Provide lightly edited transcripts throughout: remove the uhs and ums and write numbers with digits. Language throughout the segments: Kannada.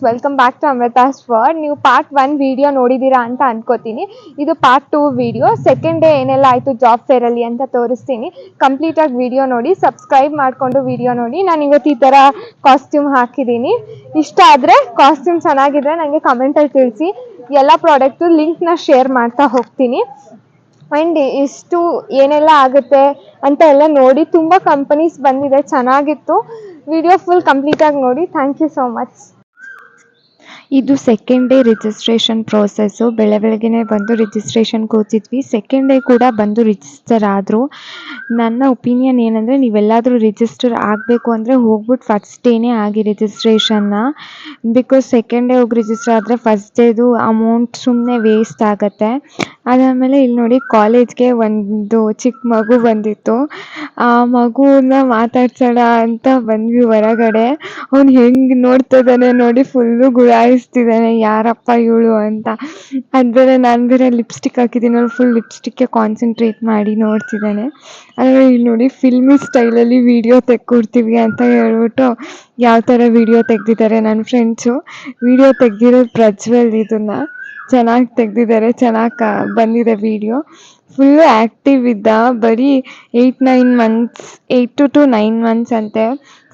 Welcome back to Amrutha's world. ನೀವು ಪಾರ್ಟ್ 1 ವಿಡಿಯೋ ನೋಡಿದ್ದೀರಾ ಅಂತ ಅನ್ಕೋತೀನಿ. ಇದು ಪಾರ್ಟ್ 2 ವಿಡಿಯೋ. ಸೆಕೆಂಡ್ ಡೇ ಏನೆಲ್ಲ ಆಯಿತು ಜಾಬ್ ಫೇರಲ್ಲಿ ಅಂತ ತೋರಿಸ್ತೀನಿ. ಕಂಪ್ಲೀಟಾಗಿ ವಿಡಿಯೋ ನೋಡಿ, ಸಬ್ಸ್ಕ್ರೈಬ್ ಮಾಡಿಕೊಂಡು ವಿಡಿಯೋ ನೋಡಿ. ನಾನು ಇವತ್ತು ಈ ಥರ ಕಾಸ್ಟ್ಯೂಮ್ ಹಾಕಿದ್ದೀನಿ. ಇಷ್ಟ ಆದರೆ ಕಾಸ್ಟ್ಯೂಮ್ ಚೆನ್ನಾಗಿದ್ರೆ ನನಗೆ ಕಮೆಂಟಲ್ಲಿ ತಿಳಿಸಿ. ಎಲ್ಲ ಪ್ರಾಡಕ್ಟು ಲಿಂಕ್ನ ಶೇರ್ ಮಾಡ್ತಾ ಹೋಗ್ತೀನಿ. ಆ್ಯಂಡ್ ಇಷ್ಟು ಏನೆಲ್ಲ ಆಗುತ್ತೆ ಅಂತ ಎಲ್ಲ ನೋಡಿ. ತುಂಬ ಕಂಪನೀಸ್ ಬಂದಿದೆ, ಚೆನ್ನಾಗಿತ್ತು. ವಿಡಿಯೋ ಫುಲ್ ಕಂಪ್ಲೀಟಾಗಿ ನೋಡಿ. Thank you so much. ಇದು ಸೆಕೆಂಡ್ ಡೇ ರಿಜಿಸ್ಟ್ರೇಷನ್ ಪ್ರೋಸೆಸ್ಸು. ಬೆಳಗ್ಗೆನೇ ಬಂದು ರಿಜಿಸ್ಟ್ರೇಷನ್ ಕೂತಿದ್ವಿ. ಸೆಕೆಂಡ್ ಡೇ ಕೂಡ ಬಂದು ರಿಜಿಸ್ಟರ್ ಆದರು. ನನ್ನ ಒಪಿನಿಯನ್ ಏನಂದರೆ, ನೀವೆಲ್ಲಾದರೂ ರಿಜಿಸ್ಟರ್ ಆಗಬೇಕು ಅಂದರೆ ಹೋಗ್ಬಿಟ್ಟು ಫಸ್ಟ್ ಡೇನೇ ಆಗಿ ರಿಜಿಸ್ಟ್ರೇಷನ್ನ. ಬಿಕಾಸ್ ಸೆಕೆಂಡ್ ಡೇ ಹೋಗಿ ರಿಜಿಸ್ಟರ್ ಆದರೆ ಫಸ್ಟ್ ಡೇದು ಅಮೌಂಟ್ ಸುಮ್ಮನೆ ವೇಸ್ಟ್ ಆಗುತ್ತೆ. ಅದಾದಮೇಲೆ ಇಲ್ಲಿ ನೋಡಿ, ಕಾಲೇಜ್ಗೆ ಒಂದು ಚಿಕ್ಕ ಮಗು ಬಂದಿತ್ತು. ಆ ಮಗುನ ಮಾತಾಡ್ಸೋಣ ಅಂತ ಬಂದ್ವಿ ಹೊರಗಡೆ. ಅವ್ನು ಹೆಂಗೆ ನೋಡ್ತಿದ್ದಾನೆ ನೋಡಿ, ಫುಲ್ಲು ಗುರಾಯಿಸ್ತಿದ್ದಾನೆ, ಯಾರಪ್ಪ ಇವಳು ಅಂತ. ಅದ್ಬೇರೆ ನಾನು ಬೇರೆ ಲಿಪ್ಸ್ಟಿಕ್ ಹಾಕಿದ್ದೀನಿ, ಫುಲ್ ಲಿಪ್ಸ್ಟಿಕ್ಗೆ ಕಾನ್ಸಂಟ್ರೇಟ್ ಮಾಡಿ ನೋಡ್ತಿದ್ದಾನೆ. ಆದರೆ ಇಲ್ಲಿ ನೋಡಿ, ಫಿಲ್ಮಿ ಸ್ಟೈಲಲ್ಲಿ ವೀಡಿಯೋ ತೆಕ್ಕೊಡ್ತೀವಿ ಅಂತ ಹೇಳ್ಬಿಟ್ಟು ಯಾವ ಥರ ವೀಡಿಯೋ ತೆಗ್ದಿದ್ದಾರೆ ನನ್ನ ಫ್ರೆಂಡ್ಸು. ವೀಡಿಯೋ ತೆಗ್ದಿರೋದು ಪ್ರಜ್ವಲ್. ಇದನ್ನು ಚೆನ್ನಾಗಿ ತೆಗ್ದಿದ್ದಾರೆ, ಚೆನ್ನಾಗಿ ಬಂದಿದೆ ವೀಡಿಯೋ. ಫುಲ್ಲು ಆ್ಯಕ್ಟಿವ್ ಇದ್ದ. ಬರೀ 8-9 ಮಂತ್ಸ್, 8 to 9 ಮಂತ್ಸ್ ಅಂತೆ.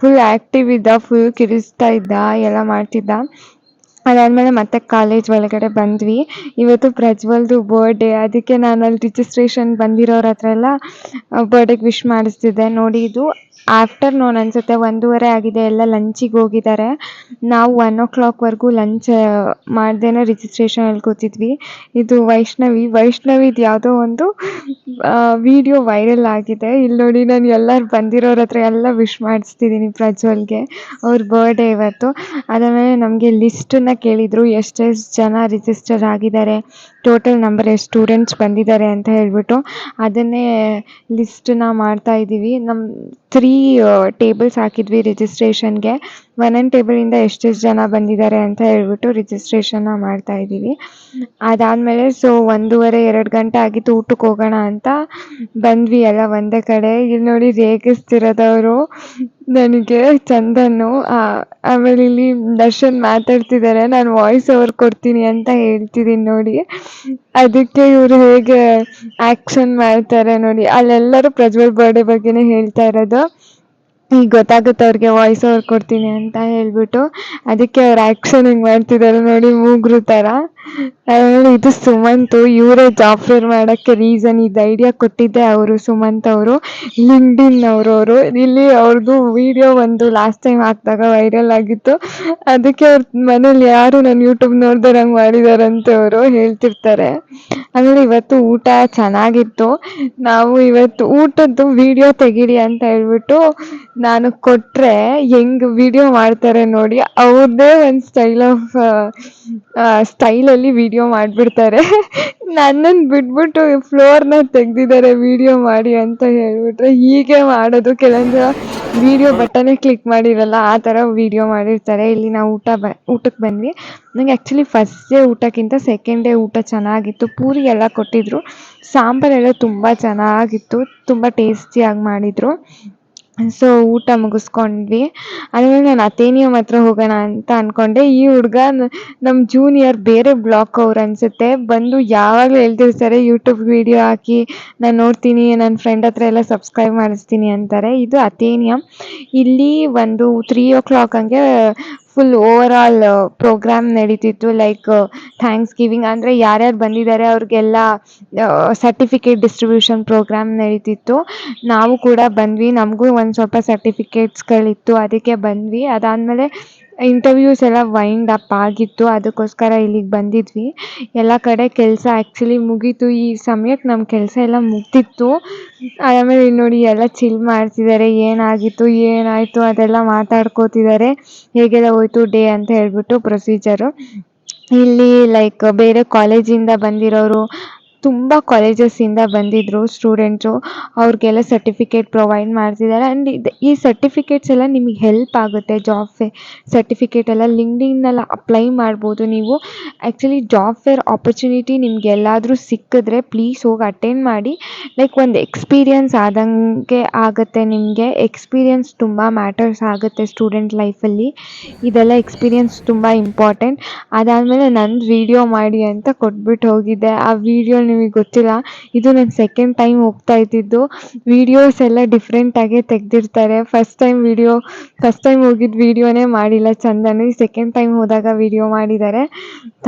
ಫುಲ್ ಆ್ಯಕ್ಟಿವ್ ಇದ್ದ, ಫುಲ್ ಕಿರಿಸ್ತಾ ಇದ್ದ, ಎಲ್ಲ ಮಾಡ್ತಿದ್ದ. ಅದಾದಮೇಲೆ ಮತ್ತೆ ಕಾಲೇಜ್ ಒಳಗಡೆ ಬಂದ್ವಿ. ಇವತ್ತು ಪ್ರಜ್ವಲ್ದು ಬರ್ಡೇ, ಅದಕ್ಕೆ ನಾನು ಅಲ್ಲಿ ರಿಜಿಸ್ಟ್ರೇಷನ್ ಬಂದಿರೋರ ಹತ್ರ ಎಲ್ಲ ಬರ್ಡೇಗೆ ವಿಶ್ ಮಾಡಿಸ್ತಿದ್ದೆ. ನೋಡಿ, ಇದು ಆಫ್ಟರ್ನೂನ್ ಅನಿಸುತ್ತೆ, 1:30 ಆಗಿದೆ. ಎಲ್ಲ ಲಂಚಿಗೆ ಹೋಗಿದ್ದಾರೆ. ನಾವು 1 o'clockವರೆಗೂ ಲಂಚ್ ಮಾಡ್ದೇನೆ ರಿಜಿಸ್ಟ್ರೇಷನಲ್ಲಿ ಕೂತಿದ್ವಿ. ಇದು ವೈಷ್ಣವಿದು ಯಾವುದೋ ಒಂದು ವಿಡಿಯೋ ವೈರಲ್ ಆಗಿದೆ. ಇಲ್ಲಿ ನೋಡಿ, ನಾನು ಎಲ್ಲರೂ ಬಂದಿರೋರ ಹತ್ರ ಎಲ್ಲ ವಿಶ್ ಮಾಡಿಸ್ತಿದ್ದೀನಿ ಪ್ರಜ್ವಲ್ಗೆ. ಅವ್ರ ಬರ್ಡೇ ಇವತ್ತು. ಅದಾದಮೇಲೆ ನಮಗೆ ಲಿಸ್ಟನ್ನು ಕೇಳಿದರು, ಎಷ್ಟೆಷ್ಟು ಜನ ರಿಜಿಸ್ಟರ್ ಆಗಿದ್ದಾರೆ, ಟೋಟಲ್ ನಂಬರ್ ಎಷ್ಟು ಸ್ಟೂಡೆಂಟ್ಸ್ ಬಂದಿದ್ದಾರೆ ಅಂತ ಹೇಳ್ಬಿಟ್ಟು. ಅದನ್ನೇ ಲಿಸ್ಟನ್ನ ಮಾಡ್ತಾಯಿದ್ದೀವಿ. ನಮ್ಮ 3 ಟೇಬಲ್ಸ್ ಹಾಕಿದ್ವಿ ರಿಜಿಸ್ಟ್ರೇಷನ್ಗೆ. ಒಂದೊಂದು ಟೇಬಲಿಂದ ಎಷ್ಟೆಷ್ಟು ಜನ ಬಂದಿದ್ದಾರೆ ಅಂತ ಹೇಳ್ಬಿಟ್ಟು ರಿಜಿಸ್ಟ್ರೇಷನ್ನ ಮಾಡ್ತಾಯಿದ್ದೀವಿ. ಅದಾದಮೇಲೆ 1:30-2 ಗಂಟೆ ಆಗಿತ್ತು, ಊಟಕ್ಕೆ ಹೋಗೋಣ ಅಂತ ಬಂದ್ವಿ ಎಲ್ಲ ಒಂದೇ ಕಡೆ. ಇಲ್ಲಿ ನೋಡಿ, ರೇಗಿಸ್ತಿರೋದವರು ನನಗೆ ಚಂದನ್ನು. ಆಮೇಲೆ ಇಲ್ಲಿ ದರ್ಶನ್ ಮಾತಾಡ್ತಿದ್ದಾರೆ, ನಾನು ವಾಯ್ಸ್ ಓವರ್ ಕೊಡ್ತೀನಿ ಅಂತ ಹೇಳ್ತಿದ್ದೀನಿ ನೋಡಿ. ಅದಕ್ಕೆ ಇವರು ಹೇಗೆ ಆ್ಯಕ್ಷನ್ ಮಾಡ್ತಾರೆ ನೋಡಿ. ಅಲ್ಲೆಲ್ಲರೂ ಪ್ರಜ್ವಲ್ ಬರ್ಡೇ ಬಗ್ಗೆನೇ ಹೇಳ್ತಾ ಇರೋದು. ಈಗ ಗೊತ್ತಾಗುತ್ತೆ ಅವ್ರಿಗೆ ವಾಯ್ಸ್ ಓವರ್ ಕೊಡ್ತೀನಿ ಅಂತ ಹೇಳ್ಬಿಟ್ಟು. ಅದಕ್ಕೆ ಅವ್ರು ಆ್ಯಕ್ಷನ್ ಹಿಂಗೆ ಮಾಡ್ತಿದ್ದಾರೆ ನೋಡಿ, ಮೂಗ್ರು ಥರ. ಆಮೇಲೆ ಇದು ಸುಮಂತು, ಇವರೇ ಜಾಬ್ ಫೇರ್ ಮಾಡೋಕ್ಕೆ ರೀಸನ್. ಇದು ಐಡಿಯಾ ಕೊಟ್ಟಿದ್ದೆ ಅವರು, ಸುಮಂತ್ ಅವರು, ಲಿಂಕ್ಡ್ಇನ್ ಅವರು. ಇಲ್ಲಿ ಅವ್ರದ್ದು ವೀಡಿಯೋ ಒಂದು ಲಾಸ್ಟ್ ಟೈಮ್ ಹಾಕಿದಾಗ ವೈರಲ್ ಆಗಿತ್ತು. ಅದಕ್ಕೆ ಅವ್ರ ಮನೇಲಿ ಯಾರು ನಾನು ಯೂಟ್ಯೂಬ್ ನೋಡ್ದಾರಂಗೆ ಮಾಡಿದಾರಂತೆ ಅವರು ಹೇಳ್ತಿರ್ತಾರೆ. ಆಮೇಲೆ ಇವತ್ತು ಊಟ ಚೆನ್ನಾಗಿತ್ತು. ನಾವು ಇವತ್ತು ಊಟದ್ದು ವೀಡಿಯೋ ತೆಗೀರಿ ಅಂತ ಹೇಳ್ಬಿಟ್ಟು ನಾನು ಕೊಟ್ಟರೆ ಹೆಂಗೆ ವೀಡಿಯೋ ಮಾಡ್ತಾರೆ ನೋಡಿ. ಅವ್ರದ್ದೇ ಒಂದು ಸ್ಟೈಲಲ್ಲಿ ವೀಡಿಯೋ ಮಾಡಿಬಿಡ್ತಾರೆ. ನನ್ನನ್ನು ಬಿಟ್ಬಿಟ್ಟು ಫ್ಲೋರ್ನ ತೆಗ್ದಿದ್ದಾರೆ ವೀಡಿಯೋ ಮಾಡಿ ಅಂತ ಹೇಳ್ಬಿಟ್ರೆ. ಹೀಗೆ ಮಾಡೋದು, ಕೆಲವೊಂದು ವೀಡಿಯೋ ಬಟನೇ ಕ್ಲಿಕ್ ಮಾಡಿರಲ್ಲ, ಆ ಥರ ವೀಡಿಯೋ ಮಾಡಿರ್ತಾರೆ. ಇಲ್ಲಿ ನಾವು ಊಟಕ್ಕೆ ಬಂದ್ವಿ. ನನಗೆ ಆ್ಯಕ್ಚುಲಿ ಫಸ್ಟ್ ಡೇ ಊಟಕ್ಕಿಂತ ಸೆಕೆಂಡ್ ಡೇ ಊಟ ಚೆನ್ನಾಗಿತ್ತು. ಪೂರಿ ಎಲ್ಲ ಕೊಟ್ಟಿದ್ದರು, ಸಾಂಬಾರೆಲ್ಲ ತುಂಬ ಚೆನ್ನಾಗಿತ್ತು, ತುಂಬ ಟೇಸ್ಟಿಯಾಗಿ ಮಾಡಿದರು. ಸೊ ಊಟ ಮುಗಿಸ್ಕೊಂಡ್ವಿ. ಆಮೇಲೆ ನಾನು ಅಥೇನಿಯಮ್ ಹತ್ರ ಹೋಗೋಣ ಅಂತ ಅಂದ್ಕೊಂಡೆ. ಈ ಹುಡುಗ ನಮ್ಮ ಜೂನಿಯರ್, ಬೇರೆ ಬ್ಲಾಕ್ ಅವ್ರು ಅನಿಸುತ್ತೆ, ಬಂದು ಯಾವಾಗಲೂ ಹೇಳ್ತಿರ್ತಾರೆ ಯೂಟ್ಯೂಬ್ ವೀಡಿಯೋ ಹಾಕಿ ನಾನು ನೋಡ್ತೀನಿ, ನನ್ನ ಫ್ರೆಂಡ್ ಹತ್ರ ಎಲ್ಲ ಸಬ್ಸ್ಕ್ರೈಬ್ ಮಾಡಿಸ್ತೀನಿ ಅಂತಾರೆ. ಇದು ಅಥೇನಿಯಮ್. ಇಲ್ಲಿ ಒಂದು 3 o'clock ಹಂಗೆ ಫುಲ್ ಓವರ್ ಆಲ್ ಪ್ರೋಗ್ರಾಮ್ ನಡೀತಿತ್ತು. ಲೈಕ್ ಥ್ಯಾಂಕ್ಸ್ ಗಿವಿಂಗ್ ಅಂದರೆ ಯಾರ್ಯಾರು ಬಂದಿದ್ದಾರೆ ಅವ್ರಿಗೆಲ್ಲ ಸರ್ಟಿಫಿಕೇಟ್ ಡಿಸ್ಟ್ರಿಬ್ಯೂಷನ್ ಪ್ರೋಗ್ರಾಮ್ ನಡೀತಿತ್ತು. ನಾವು ಕೂಡ ಬಂದ್ವಿ, ನಮಗೂ ಒಂದು ಸ್ವಲ್ಪ ಸರ್ಟಿಫಿಕೇಟ್ಸ್ಗಳಿತ್ತು, ಅದಕ್ಕೆ ಬಂದ್ವಿ. ಅದಾದಮೇಲೆ ಇಂಟರ್ವ್ಯೂಸ್ ಎಲ್ಲ ವೈಂಡ್ ಅಪ್ ಆಗಿತ್ತು, ಅದಕ್ಕೋಸ್ಕರ ಇಲ್ಲಿಗೆ ಬಂದಿದ್ವಿ. ಎಲ್ಲ ಕಡೆ ಕೆಲಸ ಆ್ಯಕ್ಚುಲಿ ಮುಗೀತು. ಈ ಸಮಯಕ್ಕೆ ನಮ್ಮ ಕೆಲಸ ಎಲ್ಲ ಮುಗ್ದಿತ್ತು. ಆಮೇಲೆ ಇಲ್ಲಿ ನೋಡಿ, ಎಲ್ಲ ಚಿಲ್ ಮಾಡ್ತಿದ್ದಾರೆ, ಏನಾಗಿತ್ತು ಏನಾಯಿತು ಅದೆಲ್ಲ ಮಾತಾಡ್ಕೋತಿದ್ದಾರೆ, ಹೇಗೆಲ್ಲ ಹೋಯ್ತು ಡೇ ಅಂತ ಹೇಳ್ಬಿಟ್ಟು ಪ್ರೊಸೀಜರು. ಇಲ್ಲಿ ಲೈಕ್ ಬೇರೆ ಕಾಲೇಜಿಂದ ಬಂದಿರೋರು, ತುಂಬ ಕಾಲೇಜಸ್ಸಿಂದ ಬಂದಿದ್ದರು ಸ್ಟೂಡೆಂಟ್ಸು. ಅವ್ರಿಗೆಲ್ಲ ಸರ್ಟಿಫಿಕೇಟ್ ಪ್ರೊವೈಡ್ ಮಾಡ್ತಿದ್ದಾರೆ. ಆ್ಯಂಡ್ ಈ ಸರ್ಟಿಫಿಕೇಟ್ಸ್ ಎಲ್ಲ ನಿಮಗೆ ಹೆಲ್ಪ್ ಆಗುತ್ತೆ. ಜಾಬ್ ಸರ್ಟಿಫಿಕೇಟ್ ಎಲ್ಲ ಲಿಂಕ್ಡ್ಇನ್ನೆಲ್ಲ ಅಪ್ಲೈ ಮಾಡ್ಬೋದು ನೀವು. ಆ್ಯಕ್ಚುಲಿ ಜಾಬ್ ಫೇರ್ ಆಪರ್ಚುನಿಟಿ ನಿಮ್ಗೆ ಎಲ್ಲಾದರೂ ಸಿಕ್ಕಿದ್ರೆ ಪ್ಲೀಸ್ ಹೋಗಿ ಅಟೆಂಡ್ ಮಾಡಿ. ಲೈಕ್ ಒಂದು ಎಕ್ಸ್ಪೀರಿಯನ್ಸ್ ಆದಂಗೆ ಆಗುತ್ತೆ ನಿಮಗೆ. ಎಕ್ಸ್ಪೀರಿಯನ್ಸ್ ತುಂಬ ಮ್ಯಾಟರ್ಸ್ ಆಗುತ್ತೆ ಸ್ಟೂಡೆಂಟ್ ಲೈಫಲ್ಲಿ. ಇದೆಲ್ಲ ಎಕ್ಸ್ಪೀರಿಯನ್ಸ್ ತುಂಬ ಇಂಪಾರ್ಟೆಂಟ್. ಅದಾದಮೇಲೆ ನಂದು ವೀಡಿಯೋ ಮಾಡಿ ಅಂತ ಕೊಟ್ಬಿಟ್ಟು ಹೋಗಿದ್ದೆ. ಆ ವೀಡಿಯೋ ನಿಮಗೆ ಗೊತ್ತಿಲ್ಲ, ಇದು ನಾನು ಸೆಕೆಂಡ್ ಟೈಮ್ ಹೋಗ್ತಾ ಇದ್ದಿದ್ದು. ವೀಡಿಯೋಸ್ ಎಲ್ಲ ಡಿಫ್ರೆಂಟಾಗೇ ತೆಗೆದಿರ್ತಾರೆ. ಫಸ್ಟ್ ಟೈಮ್ ಹೋಗಿದ್ದು ವೀಡಿಯೋನೇ ಮಾಡಿಲ್ಲ ಚಂದನೇ. ಸೆಕೆಂಡ್ ಟೈಮ್ ಹೋದಾಗ ವೀಡಿಯೋ ಮಾಡಿದ್ದಾರೆ.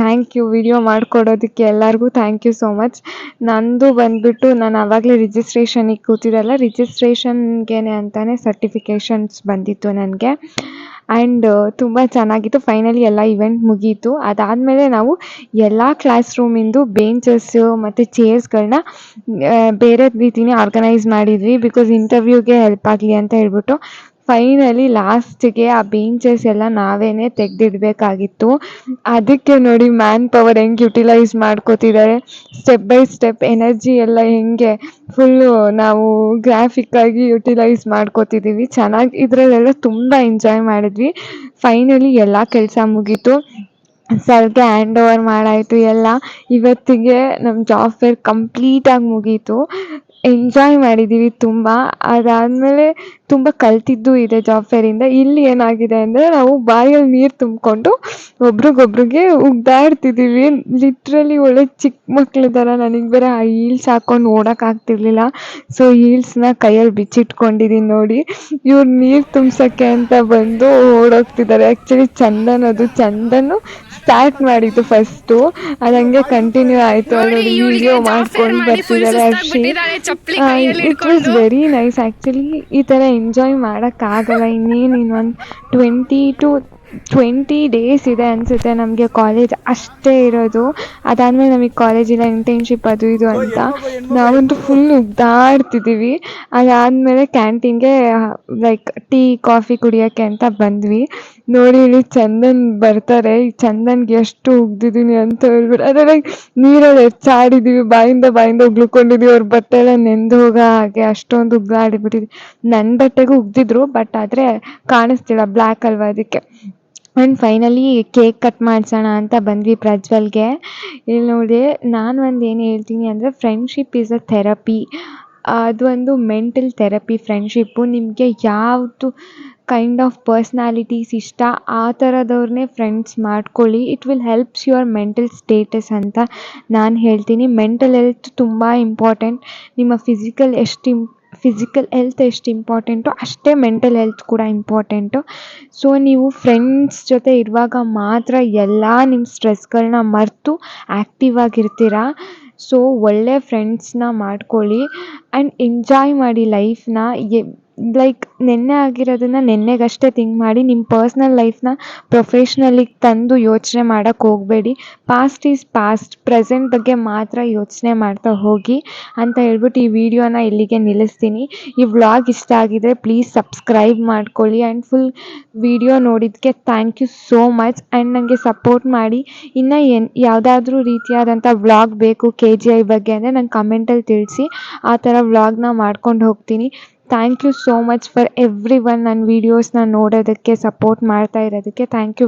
ಥ್ಯಾಂಕ್ ಯು ವೀಡಿಯೋ ಮಾಡಿಕೊಡೋದಕ್ಕೆ ಎಲ್ಲರಿಗೂ ಥ್ಯಾಂಕ್ ಯು ಸೋ ಮಚ್. ನಂದು ಬಂದುಬಿಟ್ಟು ನಾನು ಆವಾಗಲೇ ರಿಜಿಸ್ಟ್ರೇಷನಿಗೆ ಕೂತಿದ್ದಲ್ಲ, ರಿಜಿಸ್ಟ್ರೇಷನ್ಗೆ ಅಂತಲೇ ಸರ್ಟಿಫಿಕೇಷನ್ಸ್ ಬಂದಿತ್ತು ನನಗೆ. ಆ್ಯಂಡ್ ತುಂಬ ಚೆನ್ನಾಗಿತ್ತು. ಫೈನಲಿ ಎಲ್ಲ ಇವೆಂಟ್ ಮುಗೀತು. ಅದಾದಮೇಲೆ ನಾವು ಎಲ್ಲ ಕ್ಲಾಸ್ ರೂಮಿಂದು ಬೆಂಚಸ್ಸು ಮತ್ತು ಚೇರ್ಸ್ಗಳನ್ನ ಬೇರೆ ರೀತಿಯೇ ಆರ್ಗನೈಸ್ ಮಾಡಿದ್ವಿ. ಬಿಕಾಸ್ ಇಂಟರ್ವ್ಯೂಗೆ ಹೆಲ್ಪ್ ಆಗಲಿ ಅಂತ ಹೇಳ್ಬಿಟ್ಟು ಫೈನಲಿ ಲಾಸ್ಟಿಗೆ ಆ ಬೆಂಚಸ್ ಎಲ್ಲ ನಾವೇ ತೆಗೆದಿಡಬೇಕಾಗಿತ್ತು. ಅದಕ್ಕೆ ನೋಡಿ ಮ್ಯಾನ್ ಪವರ್ ಹೆಂಗೆ ಯುಟಿಲೈಸ್ ಮಾಡ್ಕೋತಿದ್ದಾರೆ. ಸ್ಟೆಪ್ ಬೈ ಸ್ಟೆಪ್ ಎನರ್ಜಿ ಎಲ್ಲ ಹೆಂಗೆ ಫುಲ್ಲು ನಾವು ಗ್ರಾಫಿಕ್ಕಾಗಿ ಯುಟಿಲೈಸ್ ಮಾಡ್ಕೋತಿದ್ದೀವಿ. ಚೆನ್ನಾಗಿ ಇದರಲ್ಲೆಲ್ಲ ತುಂಬ ಎಂಜಾಯ್ ಮಾಡಿದ್ವಿ. ಫೈನಲಿ ಎಲ್ಲ ಕೆಲಸ ಮುಗೀತು. ಸರ್ಗೆ ಹ್ಯಾಂಡ್ ಓವರ್ ಮಾಡಾಯಿತು ಎಲ್ಲ. ಇವತ್ತಿಗೆ ನಮ್ಮ ಜಾಬ್ ಫೇರ್ ಕಂಪ್ಲೀಟಾಗಿ ಮುಗೀತು. ಎಂಜಾಯ್ ಮಾಡಿದ್ದೀವಿ ತುಂಬ. ಅದಾದಮೇಲೆ ತುಂಬ ಕಲ್ತಿದ್ದು ಇದೆ ಜಾಬ್ ಫೇರಿಂದ. ಇಲ್ಲಿ ಏನಾಗಿದೆ ಅಂದರೆ ನಾವು ಬಾಯಲ್ಲಿ ನೀರು ತುಂಬಿಕೊಂಡು ಒಬ್ರಿಗೊಬ್ರಿಗೆ ಉಗ್ದಾಡ್ತಿದ್ದೀವಿ. ಲಿಟ್ರಲಿ ಒಳ್ಳೆ ಚಿಕ್ಕ ಮಕ್ಳ ಥರ. ನನಗೆ ಬೇರೆ ಆ ಹೀಲ್ಸ್ ಹಾಕ್ಕೊಂಡು ಓಡೋಕ್ಕಾಗ್ತಿರ್ಲಿಲ್ಲ. ಸೊ ಹೀಲ್ಸ್ನ ಕೈಯಲ್ಲಿ ಬಿಚ್ಚಿಟ್ಕೊಂಡಿದ್ದೀನಿ ನೋಡಿ. ಇವ್ರು ನೀರು ತುಂಬ್ಸೋಕ್ಕೆ ಅಂತ ಬಂದು ಓಡೋಗ್ತಿದ್ದಾರೆ. ಆ್ಯಕ್ಚುಲಿ ಚಂದನು ಸ್ಟಾರ್ಟ್ ಮಾಡಿದ್ದು ಫಸ್ಟು, ಅದು ಹಂಗೆ ಕಂಟಿನ್ಯೂ ಆಯಿತು. ಅಲ್ಲಿ ವಿಡಿಯೋ ಮಾಡ್ಕೊಂಡು ಬರ್ತಿದ್ದಾರೆ Arshi. It was very nice. Actually ಈ ಥರ ಎಂಜಾಯ್ ಮಾಡೋಕ್ಕಾಗಲ್ಲ. ಇನ್ನೊಂದು 20 ಡೇಸ್ ಇದೆ ಅನಿಸುತ್ತೆ ನಮಗೆ ಕಾಲೇಜ್, ಅಷ್ಟೇ ಇರೋದು. ಅದಾದಮೇಲೆ ನಮಗೆ ಕಾಲೇಜಿಲ್ಲ, ಇಂಟರ್ನ್ಶಿಪ್ ಅದು ಇದು ಅಂತ ನಾವಂತೂ ಫುಲ್ ಉಗ್ದಾಡ್ತಿದ್ದೀವಿ. ಅದಾದಮೇಲೆ ಕ್ಯಾಂಟೀನ್ಗೆ ಲೈಕ್ ಟೀ ಕಾಫಿ ಕುಡಿಯೋಕ್ಕೆ ಅಂತ ಬಂದ್ವಿ. ನೋಡಿ ಇಲ್ಲಿ ಚಂದನ್ ಬರ್ತಾರೆ. ಈ ಚಂದನ್ಗೆ ಎಷ್ಟು ಉಗ್ದಿದ್ದೀನಿ ಅಂತ ಹೇಳ್ಬಿಟ್ಟು ಅದೇ ಲೈಕ್ ನೀರಲ್ಲಿ ಹೆಚ್ಚಾಡಿದ್ದೀವಿ, ಬಾಯಿಂದ ಉಗ್ಳ್ಕೊಂಡಿದ್ದೀವಿ. ಅವ್ರ ಬಟ್ಟೆ ಎಲ್ಲ ನೆಂದು ಹೋಗೋ ಹಾಗೆ ಅಷ್ಟೊಂದು ಉಗ್ದಾಡಿಬಿಟ್ಟಿದ್ವಿ. ನನ್ನ ಬಟ್ಟೆಗೂ ಉಗ್ದಿದ್ರು, ಬಟ್ ಆದರೆ ಕಾಣಿಸ್ತಿಲ್ಲ, ಬ್ಲ್ಯಾಕ್ ಅಲ್ವಾ ಅದಕ್ಕೆ. ಆ್ಯಂಡ್ ಫೈನಲಿ ಕೇಕ್ ಕಟ್ ಮಾಡಿಸೋಣ ಅಂತ ಬಂದ್ವಿ ಪ್ರಜ್ವಲ್ಗೆ. ಇಲ್ಲಿ ನೋಡಿ ನಾನು ಏನು ಹೇಳ್ತೀನಿ ಅಂದರೆ ಫ್ರೆಂಡ್ಶಿಪ್ ಈಸ್ ಅ ಥೆರಪಿ. ಅದು ಒಂದು ಮೆಂಟಲ್ ಥೆರಪಿ ಫ್ರೆಂಡ್ಶಿಪ್ಪು. ನಿಮಗೆ ಯಾವುದು ಕೈಂಡ್ ಆಫ್ ಪರ್ಸ್ನಾಲಿಟೀಸ್ ಇಷ್ಟ ಆ ಥರದವ್ರನ್ನೇ ಫ್ರೆಂಡ್ಸ್ ಮಾಡ್ಕೊಳ್ಳಿ. It will helps your mental status ಅಂತ ನಾನು ಹೇಳ್ತೀನಿ. ಮೆಂಟಲ್ ಹೆಲ್ತ್ ತುಂಬ ಇಂಪಾರ್ಟೆಂಟ್. ನಿಮ್ಮ ಫಿಸಿಕಲ್ ಹೆಲ್ತ್ ಎಷ್ಟು ಇಂಪಾರ್ಟೆಂಟು ಅಷ್ಟೇ ಮೆಂಟಲ್ ಹೆಲ್ತ್ ಕೂಡ ಇಂಪಾರ್ಟೆಂಟು. ಸೊ ನೀವು ಫ್ರೆಂಡ್ಸ್ ಜೊತೆ ಇರುವಾಗ ಮಾತ್ರ ಎಲ್ಲ ನಿಮ್ಮ ಸ್ಟ್ರೆಸ್ಗಳನ್ನ ಮರೆತು ಆ್ಯಕ್ಟಿವ್ ಆಗಿರ್ತೀರ. ಸೊ ಒಳ್ಳೆ ಫ್ರೆಂಡ್ಸ್ನ ಮಾಡ್ಕೊಳ್ಳಿ ಆ್ಯಂಡ್ ಎಂಜಾಯ್ ಮಾಡಿ ಲೈಫ್ನ. ಲೈಕ್ ನೆನ್ನೆ ಆಗಿರೋದನ್ನು ನೆನ್ನೆಗಷ್ಟೇ ಥಿಂಕ್ ಮಾಡಿ. ನಿಮ್ಮ ಪರ್ಸ್ನಲ್ ಲೈಫ್ನ ಪ್ರೊಫೆಷ್ನಲಿಗೆ ತಂದು ಯೋಚನೆ ಮಾಡೋಕ್ಕೆ ಹೋಗಬೇಡಿ. ಪಾಸ್ಟ್ ಈಸ್ ಪಾಸ್ಟ್, ಪ್ರೆಸೆಂಟ್ ಬಗ್ಗೆ ಮಾತ್ರ ಯೋಚನೆ ಮಾಡ್ತಾ ಹೋಗಿ ಅಂತ ಹೇಳ್ಬಿಟ್ಟು ಈ ವಿಡಿಯೋನ ಇಲ್ಲಿಗೆ ನಿಲ್ಲಿಸ್ತೀನಿ. ಈ ವ್ಲಾಗ್ ಇಷ್ಟ ಆಗಿದರೆ ಪ್ಲೀಸ್ ಸಬ್ಸ್ಕ್ರೈಬ್ ಮಾಡ್ಕೊಳ್ಳಿ. ಆ್ಯಂಡ್ ಫುಲ್ ವಿಡಿಯೋ ನೋಡಿದ್ದಕ್ಕೆ thank you so much. And ನನಗೆ ಸಪೋರ್ಟ್ ಮಾಡಿ. ಇನ್ನು ಯಾವುದಾದ್ರೂ ರೀತಿಯಾದಂಥ ವ್ಲಾಗ್ ಬೇಕು KGI ಬಗ್ಗೆ ಅಂದರೆ ನಂಗೆ ಕಮೆಂಟಲ್ಲಿ ತಿಳಿಸಿ. ಆ ಥರ ವ್ಲಾಗ್ನ ಮಾಡ್ಕೊಂಡು ಹೋಗ್ತೀನಿ. Thank you so much for everyone. ನನ್ನ ವೀಡಿಯೋಸ್ನ ನೋಡೋದಕ್ಕೆ, ಸಪೋರ್ಟ್ ಮಾಡ್ತಾ ಇರೋದಕ್ಕೆ ಥ್ಯಾಂಕ್ ಯು.